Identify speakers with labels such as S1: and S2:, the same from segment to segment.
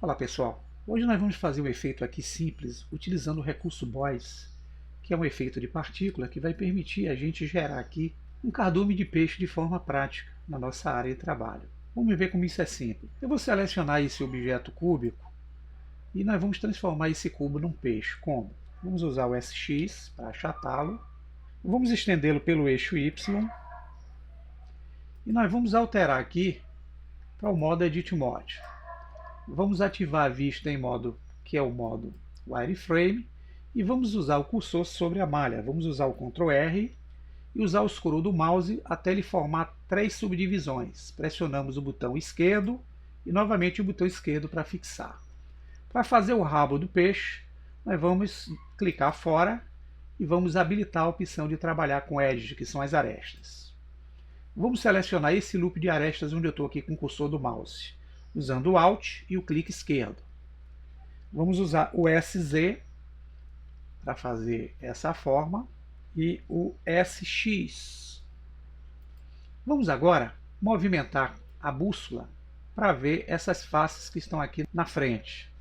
S1: Olá pessoal, hoje nós vamos fazer um efeito aqui simples utilizando o recurso Boys, que é um efeito de partícula que vai permitir a gente gerar aqui um cardume de peixe de forma prática na nossa área de trabalho. Vamos ver como isso é simples. Eu vou selecionar esse objeto cúbico e nós vamos transformar esse cubo num peixe. Como? Vamos usar o SX para achatá-lo, vamos estendê-lo pelo eixo Y e nós vamos alterar aqui para o modo Edit Mode. Vamos ativar a vista em modo, que é o modo Wireframe, e vamos usar o cursor sobre a malha. Vamos usar o Ctrl R e usar o scroll do mouse até ele formar 3 subdivisões. Pressionamos o botão esquerdo e novamente o botão esquerdo para fixar. Para fazer o rabo do peixe, nós vamos clicar fora e vamos habilitar a opção de trabalhar com Edge, que são as arestas. Vamos selecionar esse loop de arestas onde eu estou aqui com o cursor do mouse, usando o Alt e o clique esquerdo. Vamos usar o SZ para fazer essa forma e o SX. Vamos agora movimentar a bússola para ver essas faces que estão aqui na frente.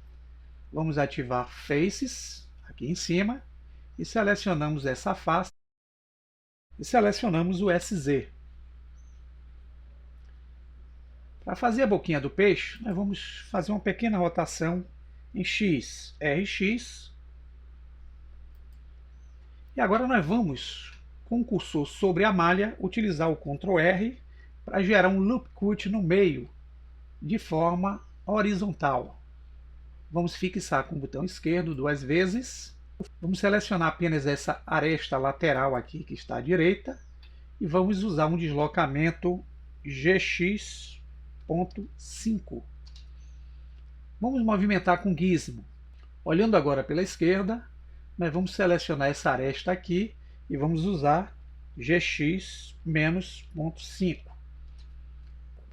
S1: Vamos ativar Faces aqui em cima e selecionamos essa face e selecionamos o SZ. Para fazer a boquinha do peixe, nós vamos fazer uma pequena rotação em X, RX. E agora nós vamos, com o cursor sobre a malha, utilizar o Ctrl R para gerar um loop cut no meio, de forma horizontal. Vamos fixar com o botão esquerdo 2 vezes. Vamos selecionar apenas essa aresta lateral aqui que está à direita. E vamos usar um deslocamento GX 0.5. Vamos movimentar com Gizmo. Olhando agora pela esquerda, nós vamos selecionar essa aresta aqui e vamos usar GX menos 0.5.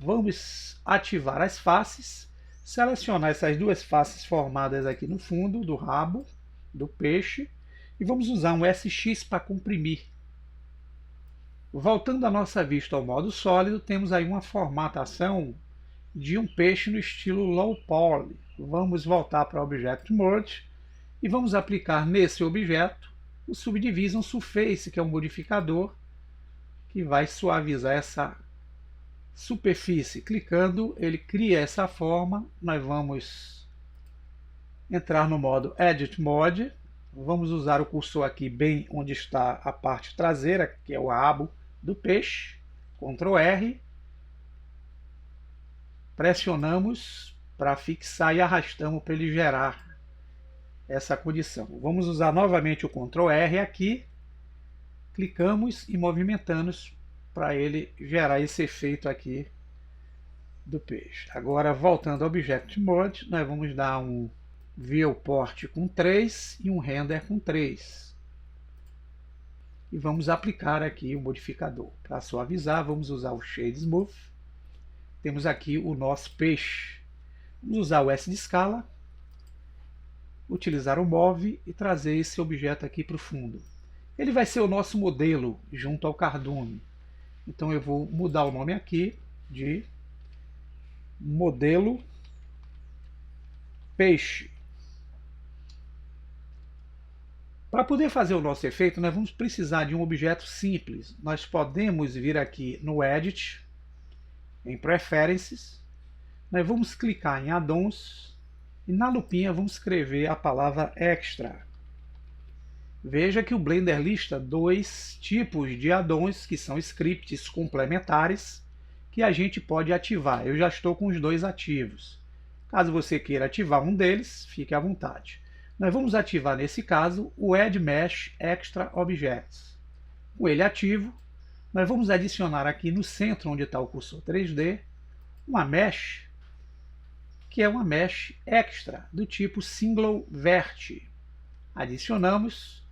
S1: Vamos ativar as faces, selecionar essas duas faces formadas aqui no fundo do rabo do peixe e vamos usar um SX para comprimir. Voltando a nossa vista ao modo sólido, temos aí uma formatação de um peixe no estilo Low Poly. Vamos voltar para o Object Mode e vamos aplicar nesse objeto o Subdivision Surface, que é um modificador que vai suavizar essa superfície. Clicando, ele cria essa forma. Nós vamos entrar no modo Edit Mode. Vamos usar o cursor aqui bem onde está a parte traseira, que é o rabo do peixe. Ctrl R. Pressionamos para fixar e arrastamos para ele gerar essa condição. Vamos usar novamente o Ctrl R aqui. Clicamos e movimentamos para ele gerar esse efeito aqui do peixe. Agora, voltando ao Object Mode, nós vamos dar um Viewport com 3 e um Render com 3. E vamos aplicar aqui o modificador. Para suavizar, vamos usar o Shade Smooth. Temos aqui o nosso peixe. Vamos usar o S de escala, utilizar o Move e trazer esse objeto aqui para o fundo. Ele vai ser o nosso modelo junto ao cardume. Então eu vou mudar o nome aqui de modelo peixe. Para poder fazer o nosso efeito, nós vamos precisar de um objeto simples. Nós podemos vir aqui no Edit, em Preferences, nós vamos clicar em Add-ons e na lupinha vamos escrever a palavra Extra. Veja que o Blender lista 2 tipos de add-ons que são scripts complementares que a gente pode ativar. Eu já estou com os 2 ativos. Caso você queira ativar um deles, fique à vontade. Nós vamos ativar nesse caso o Add Mesh Extra Objects. Com ele ativo, nós vamos adicionar aqui no centro onde está o cursor 3D uma mesh que é uma mesh extra do tipo Single Vert. Adicionamos.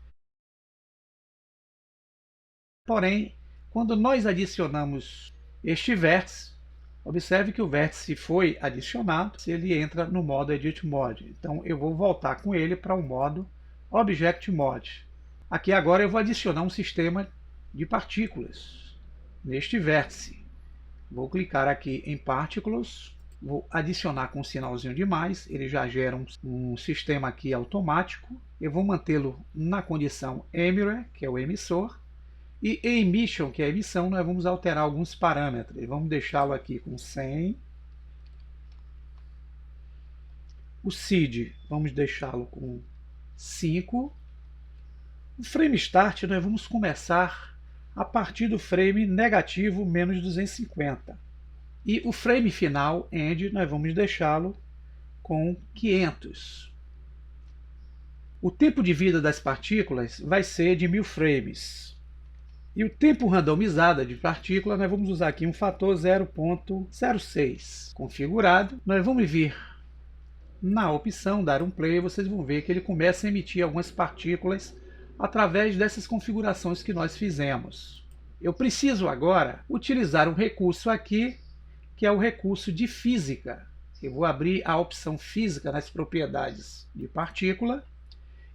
S1: Porém, quando nós adicionamos este vértice, observe que o vértice foi adicionado, se ele entra no modo Edit Mode. Então eu vou voltar com ele para o modo Object Mode. Aqui agora eu vou adicionar um sistema de partículas neste vértice. Vou clicar aqui em Particles, Vou adicionar com um sinalzinho de mais, ele já gera um sistema aqui automático. Eu vou mantê-lo na condição emirror, que é o emissor, e emission, que é a emissão, nós vamos alterar alguns parâmetros. Vamos deixá-lo aqui com 100. O seed, vamos deixá-lo com 5. O frame start, nós vamos começar a partir do frame negativo menos 250. E o frame final, end, nós vamos deixá-lo com 500. O tempo de vida das partículas vai ser de 1000 frames. E o tempo randomizado de partícula, nós vamos usar aqui um fator 0.06. Configurado, nós vamos vir na opção dar um play, vocês vão ver que ele começa a emitir algumas partículas através dessas configurações que nós fizemos. Eu preciso agora utilizar um recurso aqui, que é o recurso de física. Eu vou abrir a opção física nas propriedades de partícula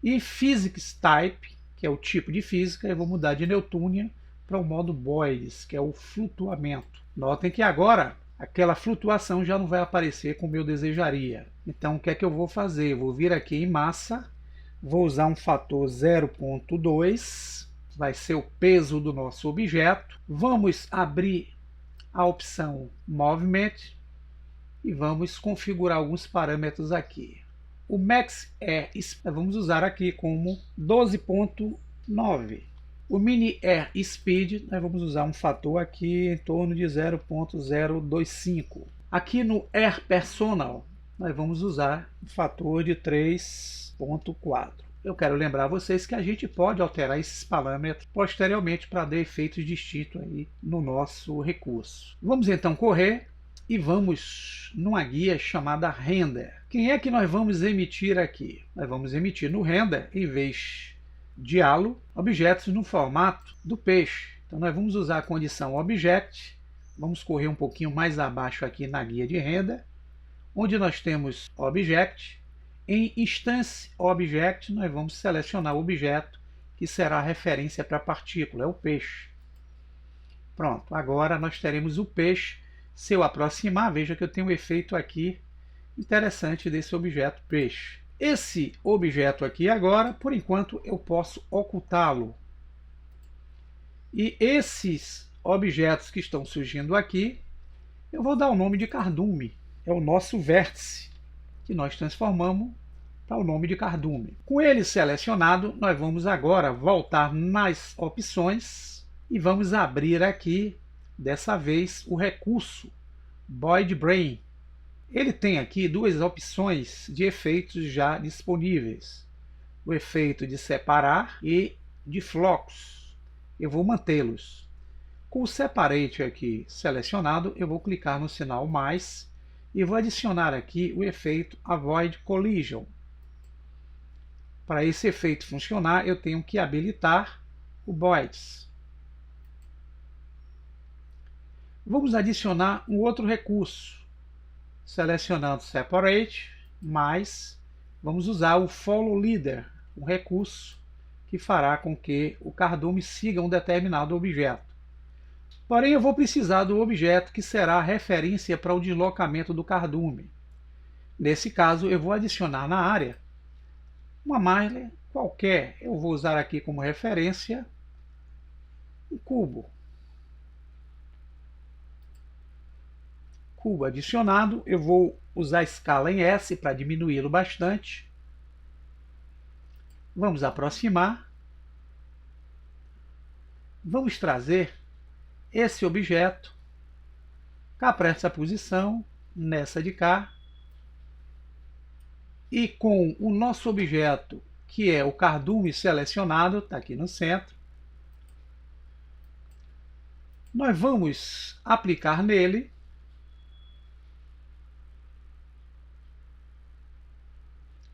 S1: e Physics Type, que é o tipo de física, eu vou mudar de Newtonian para o modo Boyds, que é o flutuamento. Notem que agora aquela flutuação já não vai aparecer como eu desejaria. Então o que é que eu vou fazer? Eu vou vir aqui em massa, vou usar um fator 0.2, vai ser o peso do nosso objeto. Vamos abrir a opção Movement e vamos configurar alguns parâmetros aqui. O Max Air vamos usar aqui como 12.9. O Mini Air Speed nós vamos usar um fator aqui em torno de 0.025. Aqui no Air Personal nós vamos usar um fator de 3.4. Eu quero lembrar vocês que a gente pode alterar esses parâmetros posteriormente para dar efeitos distintos aí no nosso recurso. Vamos então correr e vamos numa guia chamada Render. Quem é que nós vamos emitir aqui? Nós vamos emitir no Render, em vez de halo, objetos no formato do peixe. Então nós vamos usar a condição Object, vamos correr um pouquinho mais abaixo aqui na guia de Render, onde nós temos Object. Em Instance Object, nós vamos selecionar o objeto que será a referência para a partícula, é o peixe. Pronto, agora nós teremos o peixe. Se eu aproximar, veja que eu tenho um efeito aqui interessante desse objeto peixe. Esse objeto aqui agora, por enquanto, eu posso ocultá-lo. E esses objetos que estão surgindo aqui, eu vou dar o nome de cardume. É o nosso vértice que nós transformamos para o nome de cardume. Com ele selecionado, nós vamos agora voltar nas opções e vamos abrir aqui, dessa vez, o recurso Boyd Brain. Ele tem aqui duas opções de efeitos já disponíveis. O efeito de separar e de flocos. Eu vou mantê-los. Com o Separate aqui selecionado, eu vou clicar no sinal mais e vou adicionar aqui o efeito Avoid Collision. Para esse efeito funcionar, eu tenho que habilitar o Boids. Vamos adicionar um outro recurso. Selecionando Separate, mais, vamos usar o Follow Leader, um recurso que fará com que o cardume siga um determinado objeto. Porém, eu vou precisar do objeto que será a referência para o deslocamento do cardume. Nesse caso, eu vou adicionar na área uma malha qualquer. Eu vou usar aqui como referência um cubo. Cubo adicionado, eu vou usar a escala em S para diminuí-lo bastante. Vamos aproximar. Vamos trazer esse objeto cá para essa posição, nessa de cá, e com o nosso objeto, que é o cardume selecionado, está aqui no centro, nós vamos aplicar nele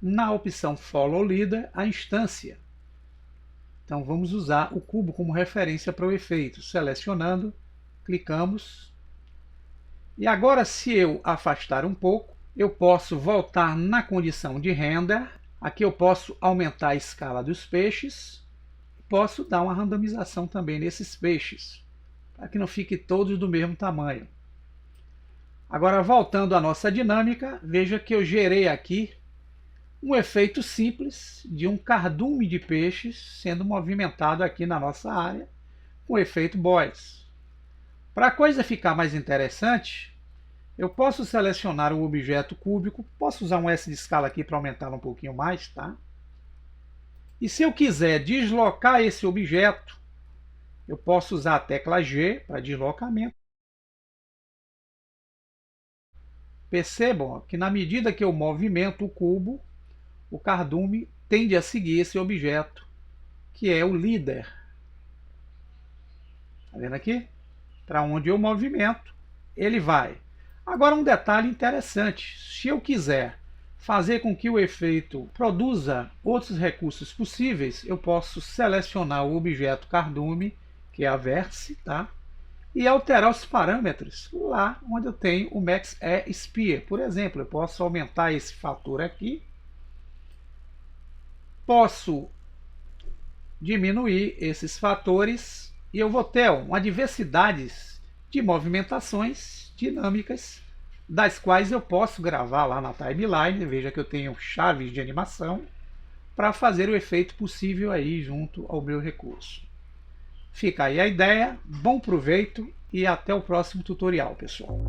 S1: na opção Follow Leader a instância. Então vamos usar o cubo como referência para o efeito. Selecionando, clicamos. E agora, se eu afastar um pouco, eu posso voltar na condição de Render. Aqui eu posso aumentar a escala dos peixes. Posso dar uma randomização também nesses peixes, para que não fiquem todos do mesmo tamanho. Agora, voltando à nossa dinâmica, veja que eu gerei aqui um efeito simples de um cardume de peixes sendo movimentado aqui na nossa área com o efeito Boyce. Para a coisa ficar mais interessante, eu posso selecionar o objeto cúbico, posso usar um S de escala aqui para aumentá-lo um pouquinho mais, tá? E se eu quiser deslocar esse objeto, eu posso usar a tecla G para deslocamento. Percebam que na medida que eu movimento o cubo, o cardume tende a seguir esse objeto, que é o líder. Está vendo aqui? Para onde eu movimento, ele vai. Agora um detalhe interessante, se eu quiser fazer com que o efeito produza outros recursos possíveis, eu posso selecionar o objeto cardume, que é a vértice, tá? E alterar os parâmetros lá onde eu tenho o Max E Sphere. Por exemplo, eu posso aumentar esse fator aqui, posso diminuir esses fatores e eu vou ter uma diversidade de movimentações dinâmicas, das quais eu posso gravar lá na timeline. Veja que eu tenho chaves de animação para fazer o efeito possível aí junto ao meu recurso. Fica aí a ideia, bom proveito e até o próximo tutorial, pessoal.